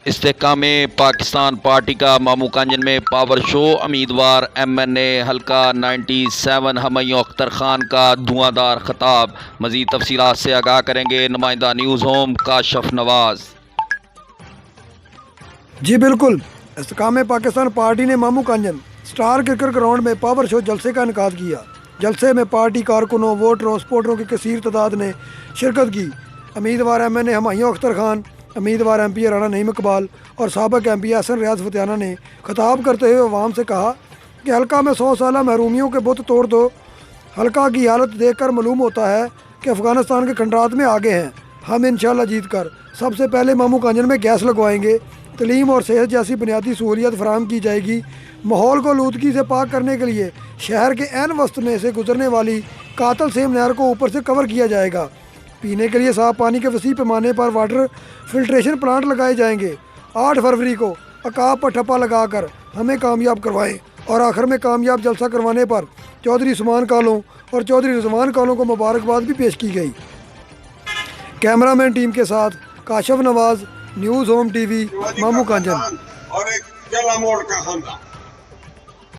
इस्तेहकाम Pakistan party का मामू कांजन में पावर शो। उम्मीदवार MNA हल्का 97 हमैयों अख्तर खान का धुआंधार खिताब। मज़ीद तफसीलात से आगाह करेंगे नुमाइंदा न्यूज़ होम काशफ नवाज। जी बिल्कुल, इस्तेहकाम पाकिस्तान पार्टी ने मामू कांजन स्टार क्रिकेट ग्राउंड में पावर शो जलसे का इनेकाद किया। जलसे में पार्टी कारकुनों, वोटरों, सपोर्टरों की कसीर तादाद ने शिरकत की। उम्मीदवार MNA हमैयों अख्तर खान, उम्मीदवार MP राना नईम इकबाल और साबिक MP हसन रियाज फतेहाना ने खिताब करते हुए अवाम से कहा कि हल्का में 100 साल महरूमियों के बुत तोड़ दो। हल्का की हालत देखकर मालूम होता है कि अफ़गानिस्तान के खंडात में आगे हैं। हम इंशाल्लाह जीत कर सबसे पहले मामू कांजन में गैस लगवाएंगे। तलीम और सेहत जैसी बुनियादी सहूलियत फराहम की जाएगी। माहौल को आलूदगी से पाक करने के लिए शहर के ऐन वस्त में से गुजरने वाली कातल सेम नहर को ऊपर से कवर किया जाएगा। पीने के लिए साफ पानी के वसी पैमाने पर वाटर फिल्ट्रेशन प्लांट लगाए जाएंगे। 8 फरवरी को अकाब पर ठप्पा लगाकर हमें कामयाब करवाएं और आखिर में कामयाब जलसा करवाने पर चौधरी उस्मान कालों और चौधरी रिजवान कालों को मुबारकबाद भी पेश की गई। कैमरामैन टीम के साथ काशफ नवाज, न्यूज़ होम TV, मामू कांजन। और एक जला मोड़ का खंदा।